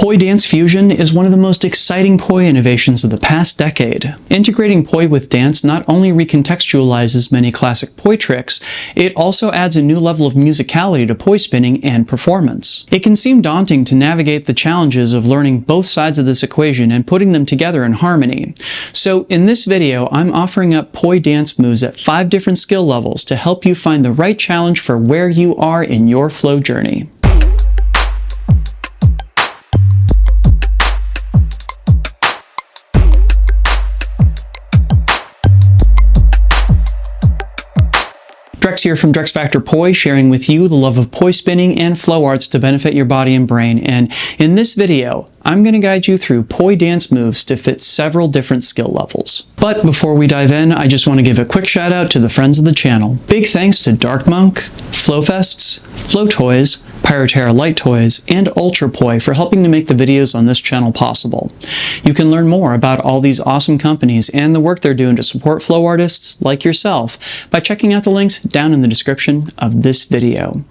Poi dance fusion is one of the most exciting poi innovations of the past decade. Integrating poi with dance not only recontextualizes many classic poi tricks, it also adds a new level of musicality to poi spinning and performance. It can seem daunting to navigate the challenges of learning both sides of this equation and putting them together in harmony. So in this video, I'm offering up poi dance moves at 5 different skill levels to help you find the right challenge for where you are in your flow journey. Drex here from DrexFactor Poi, sharing with you the love of poi spinning and flow arts to benefit your body and brain. And in this video, I'm going to guide you through poi dance moves to fit several different skill levels. But before we dive in, I just want to give a quick shout out to the friends of the channel. Big thanks to Dark Monk, Fouettes, Flow Toys, Pyroterra Light Toys, and Ultra Poi for helping to make the videos on this channel possible. You can learn more about all these awesome companies and the work they're doing to support flow artists like yourself by checking out the links down in the description of this video.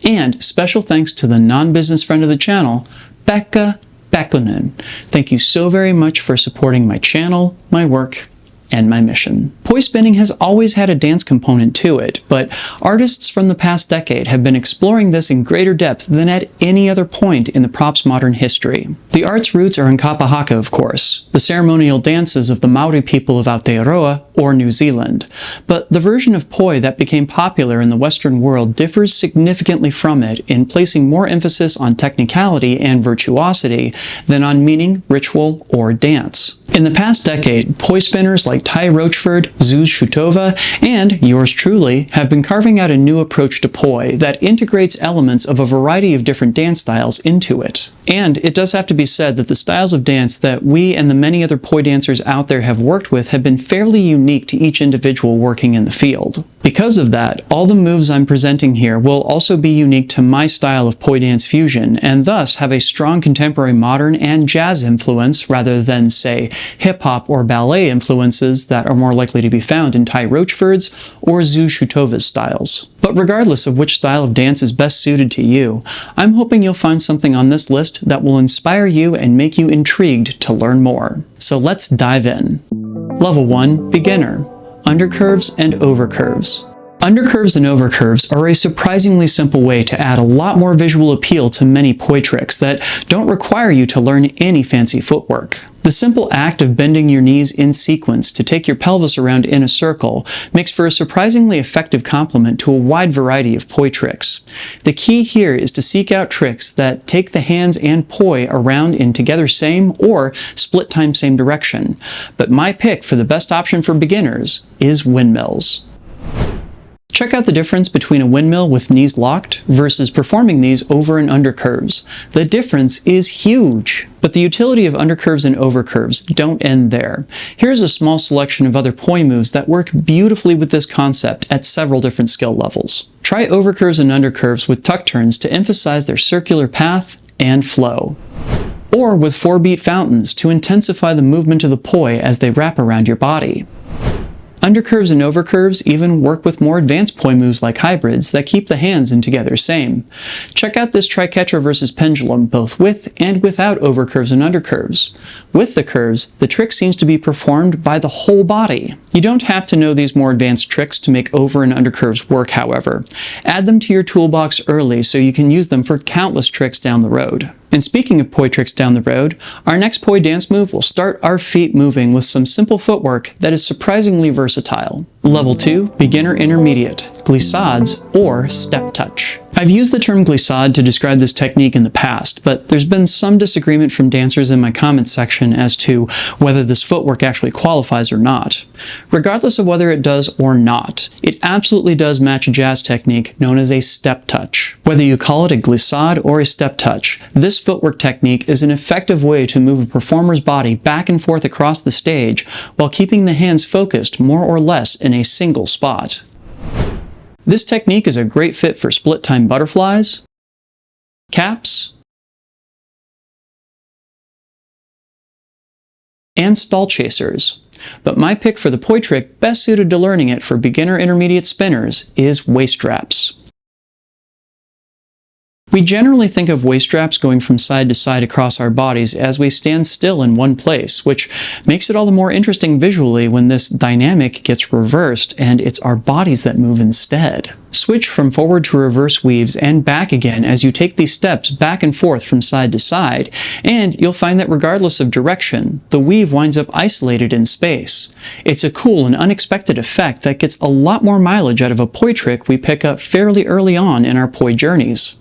And special thanks to the non-business friend of the channel, Becca Bekkonen. Thank you so very much for supporting my channel, my work, and my mission. Poi spinning has always had a dance component to it, but artists from the past decade have been exploring this in greater depth than at any other point in the prop's modern history. The art's roots are in kapa haka, of course, the ceremonial dances of the Maori people of Aotearoa or New Zealand. But the version of poi that became popular in the Western world differs significantly from it in placing more emphasis on technicality and virtuosity than on meaning, ritual, or dance. In the past decade, poi spinners like Ty Rochford, Zeus Shutova, and yours truly have been carving out a new approach to poi that integrates elements of a variety of different dance styles into it. And it does have to be said that the styles of dance that we and the many other poi dancers out there have worked with have been fairly unique to each individual working in the field. Because of that, all the moves I'm presenting here will also be unique to my style of poi dance fusion, and thus have a strong contemporary modern and jazz influence rather than, say, hip-hop or ballet influences that are more likely to be found in Ty Rochford's or Zeus Shutova's styles. But regardless of which style of dance is best suited to you, I'm hoping you'll find something on this list that will inspire you and make you intrigued to learn more. So let's dive in. Level 1, Beginner. Undercurves and overcurves. Undercurves and overcurves are a surprisingly simple way to add a lot more visual appeal to many poi tricks that don't require you to learn any fancy footwork. The simple act of bending your knees in sequence to take your pelvis around in a circle makes for a surprisingly effective complement to a wide variety of poi tricks. The key here is to seek out tricks that take the hands and poi around in together same or split time same direction. But my pick for the best option for beginners is windmills. Check out the difference between a windmill with knees locked versus performing these over and under curves. The difference is huge. But the utility of undercurves and overcurves don't end there. Here's a small selection of other poi moves that work beautifully with this concept at several different skill levels. Try overcurves and undercurves with tuck turns to emphasize their circular path and flow. Or with 4-beat fountains to intensify the movement of the poi as they wrap around your body. Undercurves and overcurves even work with more advanced poi moves like hybrids that keep the hands in together same. Check out this triquetra versus pendulum both with and without overcurves and undercurves. With the curves, the trick seems to be performed by the whole body. You don't have to know these more advanced tricks to make over and undercurves work, however. Add them to your toolbox early so you can use them for countless tricks down the road. And speaking of poi tricks down the road, our next poi dance move will start our feet moving with some simple footwork that is surprisingly versatile. Level 2, Beginner Intermediate, glissades or step touch. I've used the term glissade to describe this technique in the past, but there's been some disagreement from dancers in my comments section as to whether this footwork actually qualifies or not. Regardless of whether it does or not, it absolutely does match a jazz technique known as a step touch. Whether you call it a glissade or a step touch, this footwork technique is an effective way to move a performer's body back and forth across the stage while keeping the hands focused more or less in a single spot. This technique is a great fit for split-time butterflies, caps, and stall chasers. But my pick for the poi trick best suited to learning it for beginner intermediate spinners is waist wraps. We generally think of waist straps going from side to side across our bodies as we stand still in one place, which makes it all the more interesting visually when this dynamic gets reversed and it's our bodies that move instead. Switch from forward to reverse weaves and back again as you take these steps back and forth from side to side, and you'll find that regardless of direction, the weave winds up isolated in space. It's a cool and unexpected effect that gets a lot more mileage out of a poi trick we pick up fairly early on in our poi journeys.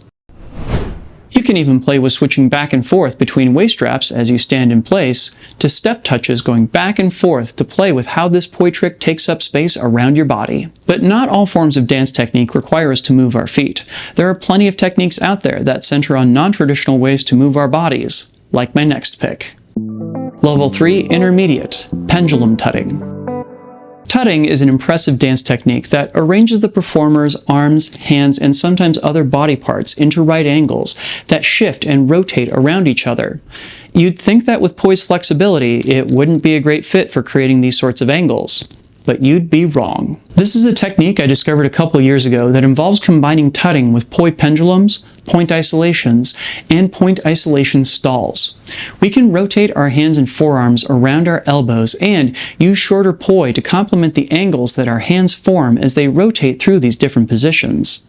You can even play with switching back and forth between waist straps as you stand in place, to step touches going back and forth to play with how this poi trick takes up space around your body. But not all forms of dance technique require us to move our feet. There are plenty of techniques out there that center on non-traditional ways to move our bodies, like my next pick. Level 3 Intermediate, Pendulum Tutting. Tutting is an impressive dance technique that arranges the performer's arms, hands, and sometimes other body parts into right angles that shift and rotate around each other. You'd think that with poi's flexibility, it wouldn't be a great fit for creating these sorts of angles. But you'd be wrong. This is a technique I discovered a couple years ago that involves combining tutting with poi pendulums, point isolations, and point isolation stalls. We can rotate our hands and forearms around our elbows and use shorter poi to complement the angles that our hands form as they rotate through these different positions.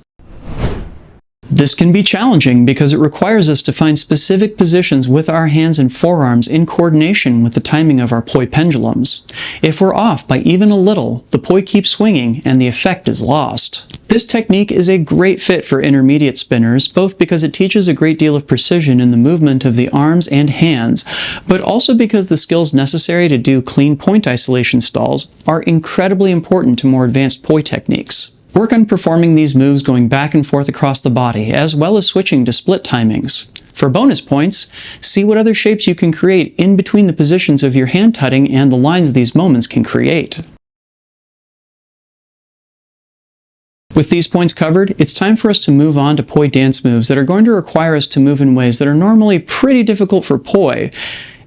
This can be challenging because it requires us to find specific positions with our hands and forearms in coordination with the timing of our poi pendulums. If we're off by even a little, the poi keeps swinging and the effect is lost. This technique is a great fit for intermediate spinners, both because it teaches a great deal of precision in the movement of the arms and hands, but also because the skills necessary to do clean point isolation stalls are incredibly important to more advanced poi techniques. Work on performing these moves going back and forth across the body, as well as switching to split timings. For bonus points, see what other shapes you can create in between the positions of your hand tutting and the lines these moments can create. With these points covered, it's time for us to move on to poi dance moves that are going to require us to move in ways that are normally pretty difficult for poi,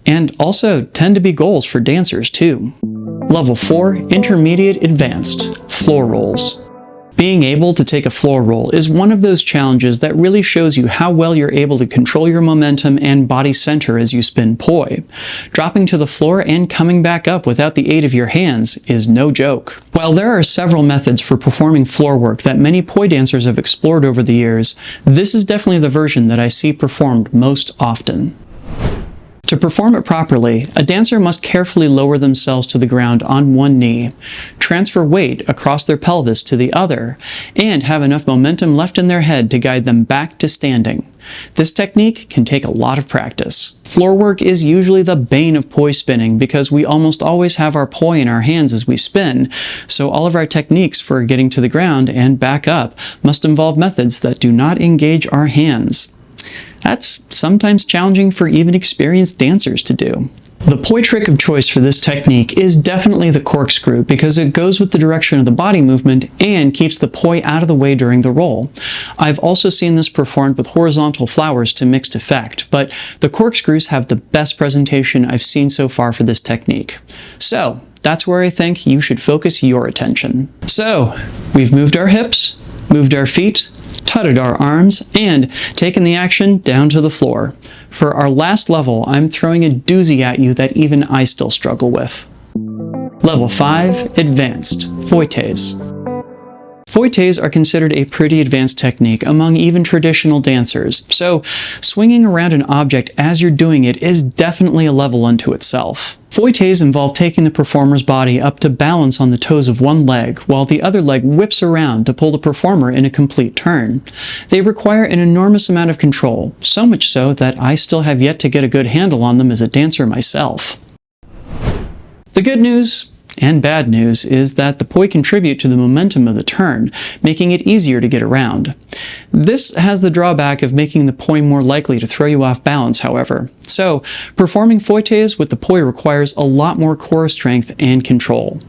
and also tend to be goals for dancers too. Level 4, Intermediate Advanced, Floor Rolls. Being able to take a floor roll is one of those challenges that really shows you how well you're able to control your momentum and body center as you spin poi. Dropping to the floor and coming back up without the aid of your hands is no joke. While there are several methods for performing floor work that many poi dancers have explored over the years, this is definitely the version that I see performed most often. To perform it properly, a dancer must carefully lower themselves to the ground on one knee, transfer weight across their pelvis to the other, and have enough momentum left in their head to guide them back to standing. This technique can take a lot of practice. Floor work is usually the bane of poi spinning because we almost always have our poi in our hands as we spin, so all of our techniques for getting to the ground and back up must involve methods that do not engage our hands. That's sometimes challenging for even experienced dancers to do. The poi trick of choice for this technique is definitely the corkscrew because it goes with the direction of the body movement and keeps the poi out of the way during the roll. I've also seen this performed with horizontal flowers to mixed effect, but the corkscrews have the best presentation I've seen so far for this technique. So that's where I think you should focus your attention. So we've moved our hips, moved our feet, tutted our arms, and taken the action down to the floor. For our last level, I'm throwing a doozy at you that even I still struggle with. Level 5, Advanced, Fouettes. Fouettes are considered a pretty advanced technique among even traditional dancers, so swinging around an object as you're doing it is definitely a level unto itself. Fouettes involve taking the performer's body up to balance on the toes of one leg, while the other leg whips around to pull the performer in a complete turn. They require an enormous amount of control, so much so that I still have yet to get a good handle on them as a dancer myself. The good news and bad news is that the poi contribute to the momentum of the turn, making it easier to get around. This has the drawback of making the poi more likely to throw you off balance, however. So, performing fouettes with the poi requires a lot more core strength and control.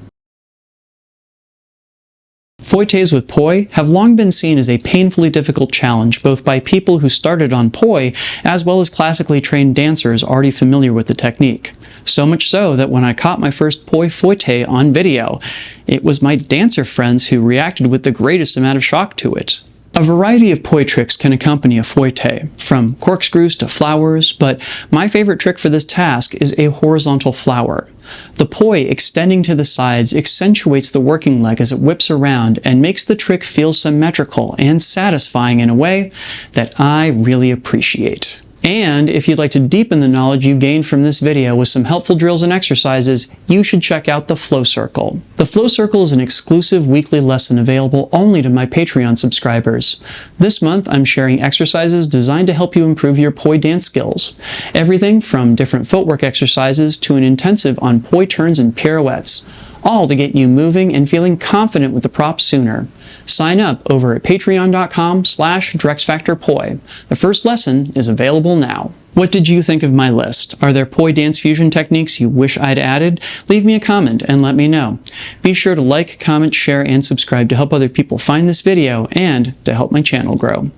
Fouettes with poi have long been seen as a painfully difficult challenge both by people who started on poi as well as classically trained dancers already familiar with the technique. So much so that when I caught my first poi fouette on video, it was my dancer friends who reacted with the greatest amount of shock to it. A variety of poi tricks can accompany a fouette, from corkscrews to flowers, but my favorite trick for this task is a horizontal flower. The poi extending to the sides accentuates the working leg as it whips around and makes the trick feel symmetrical and satisfying in a way that I really appreciate. And if you'd like to deepen the knowledge you gained from this video with some helpful drills and exercises, you should check out the Flow Circle. The Flow Circle is an exclusive weekly lesson available only to my Patreon subscribers. This month, I'm sharing exercises designed to help you improve your poi dance skills. Everything from different footwork exercises to an intensive on poi turns and pirouettes, all to get you moving and feeling confident with the props sooner. Sign up over at patreon.com/DrexFactorPoi. The first lesson is available now. What did you think of my list? Are there poi dance fusion techniques you wish I'd added? Leave me a comment and let me know. Be sure to like, comment, share, and subscribe to help other people find this video and to help my channel grow.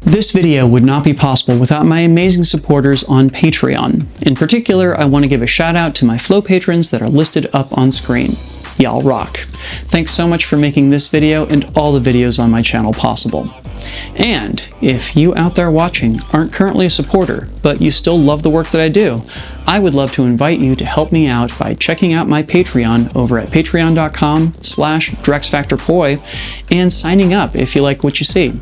This video would not be possible without my amazing supporters on Patreon. In particular, I want to give a shout out to my Flow patrons that are listed up on screen. Y'all rock. Thanks so much for making this video and all the videos on my channel possible. And if you out there watching aren't currently a supporter, but you still love the work that I do, I would love to invite you to help me out by checking out my Patreon over at patreon.com/DrexFactorPoi and signing up if you like what you see.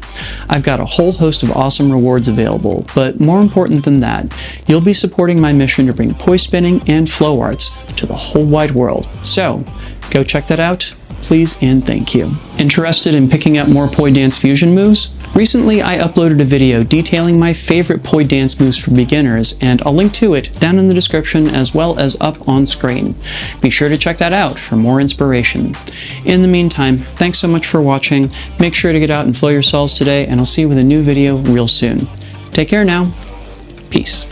I've got a whole host of awesome rewards available, but more important than that, you'll be supporting my mission to bring poi spinning and flow arts to the whole wide world. So, go check that out, please and thank you. Interested in picking up more poi dance fusion moves? Recently, I uploaded a video detailing my favorite poi dance moves for beginners, and I'll link to it down in the description as well as up on screen. Be sure to check that out for more inspiration. In the meantime, thanks so much for watching. Make sure to get out and flow yourselves today, and I'll see you with a new video real soon. Take care now. Peace.